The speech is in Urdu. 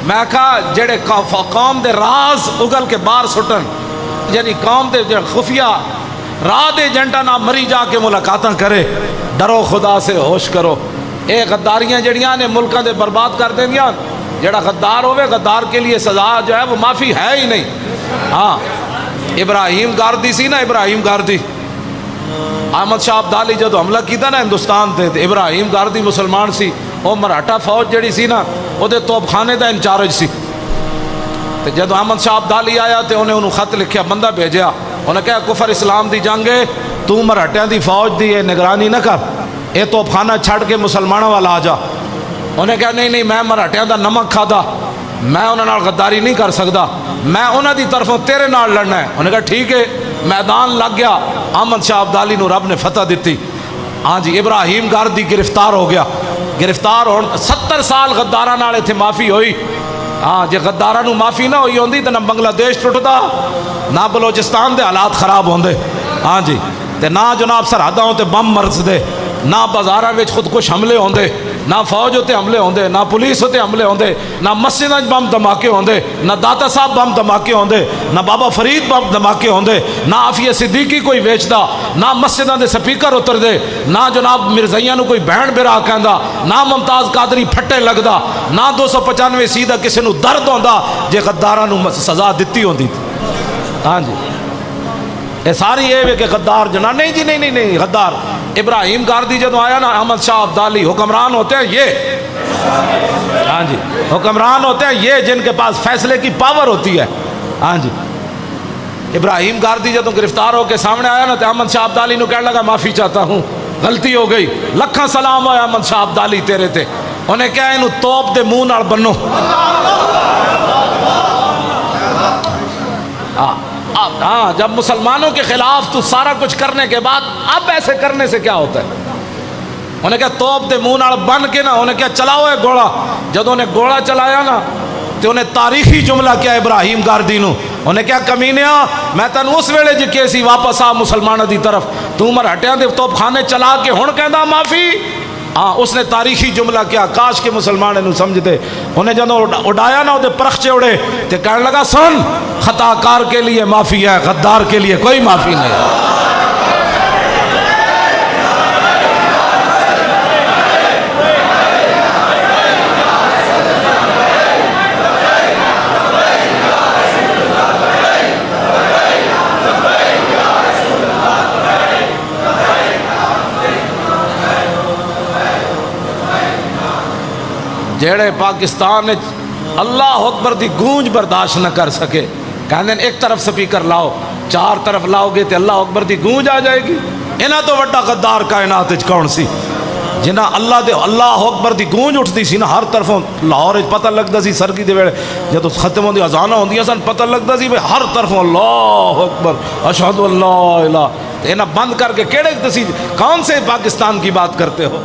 میں کہا جڑے قوم دے راز اگل کے باہر سٹن، یعنی قوم دے خفیہ راہ دے ایجنٹاں نہ مری جا کے ملاقاتاں کرے، ڈرو خدا سے، ہوش کرو۔ اے غداریاں جڑیاں نے ملکاں دے برباد کر دیندیاں۔ جڑا غدار ہوئے، غدار کے لیے سزا جو ہے وہ معافی ہے ہی نہیں۔ ہاں ابراہیم گاردی سی نا، ابراہیم گاردی، احمد شاہ ابدالی جدو حملہ کیتا نا ہندوستان تے، ابراہیم گاردی مسلمان سی، وہ مراٹھا فوج جڑی سی نا وہ دے توپ خانے دا انچارج سی۔ تے جدو احمد شاہ ابدالی آیا تے انہیں خط لکھیا، بندہ بھیجیا، انہیں کہا کفر اسلام دی جنگ ہے، تو مراٹھیاں دی فوج دی یہ نگرانی نہ کر، یہ توپ خانہ چھڑ کے مسلمانوں والا آ جا۔ انہیں کہا نہیں نہیں، میں مراٹھیاں دا نمک کھادا، میں انہاں نال غداری نہیں کر سکتا، میں انہاں دی طرفوں تیرے نال لڑنا ہے۔ انہیں کہا ٹھیک ہے، میدان لگ گیا، احمد شاہ ابدالی نو رب نے فتح دیتی۔ ہاں جی، ابراہیم گاردی گرفتار ہو گیا، گرفتار ہو 70 سال غداراں نال ایتھے معافی ہوئی۔ ہاں جے غداراں نو معافی نہ ہوئی ہوندی تے نہ بنگلہ دیش ٹوٹدا، نہ بلوچستان دے حالات خراب ہوندے، ہاں جی، تے نہ جناب سرحداں تے بم مرز دے، نہ بازاراں وچ خودکش حملے ہوندے، نہ فوج ہوتے حملے ہوندے، نہ پولیس ہوتے حملے ہوندے، نہ مسجداں بم دھماکے ہوندے، نہ داتا صاحب بم دھماکے ہوندے، نہ بابا فرید بم دھماکے ہوندے، نہ عافیہ صدیقی کوئی ویچدا، نہ مسجداں دے سپیکر اتر دے، نہ جناب مرزائیاں نو کوئی بہن برا کہندا، نہ ممتاز قادری پھٹے لگدا، نہ 295 دا کسے نو درد ہوندا جے غداراں نو سزا دتی ہوندی۔ ہاں جی، یہ ساری یہ کہ غدار جنا نہیں جی، نہیں نہیں غدار ابراہیم گاردی جدو آیا نا، احمد شاہ ابدالی حکمران ہوتے ہیں یہ، ہاں جی، حکمران ہوتے ہیں یہ جن کے پاس فیصلے کی پاور ہوتی ہے۔ ہاں جی، ابراہیم گاردی جدو گرفتار ہو کے سامنے آیا نا تو احمد شاہ ابدالی نو کہنے لگا معافی چاہتا ہوں، غلطی ہو گئی، لکھاں سلام ہویا احمد شاہ ابدالی تیرے تے۔ انہیں کہا انہوں توپ دے منہ نال بنو۔ ہاں، جب مسلمانوں کے خلاف تو سارا کچھ کرنے کے بعد اب ایسے کرنے سے کیا ہوتا ہے؟ انہیں کہا توپ دے منہ نال بن کے نا، انہیں کہا چلاؤ ہے گوڑا۔ جب انہیں گوڑا چلایا نا تو انہیں تاریخی جملہ کیا ابراہیم گاردی نو، انہیں کہا کمینیا میں تینوں اس ویلے جی کیسی واپس آ مسلمانوں دی طرف، تو مراٹھیاں دے توپ خانے چلا کے ہن کہندا معافی۔ ہاں، اس نے تاریخی جملہ کیا، کاش کے مسلمان انہوں سمجھتے۔ انہیں جب اڑایا نا وہ پرخچے اڑے تو کہنے لگا سن، خطا کار کے لیے معافی ہے، غدار کے لیے کوئی معافی نہیں۔ جیڑے پاکستان اللہ اکبر دی گونج برداشت نہ کر سکے، کہندے ایک طرف سپیکر لاؤ، چار طرف لاؤ گے تو اللہ اکبر دی گونج آ جائے گی۔ انہاں تو وڈا غدار کائنات وچ کون سی جنہاں اللہ اکبر دی گونج اٹھتی سی نا ہر طرفوں؟ لاہور وچ پتہ لگدا سی سرگی دے ویلے جدوں ختم ہوندی اذاناں ہوندیاں سن، پتہ لگدا سی بھئی ہر طرفوں اللہ اکبر اشہد اللہ الہ۔ انہاں بند کر کے کیڑے تسی کون سے پاکستان کی بات کرتے ہو؟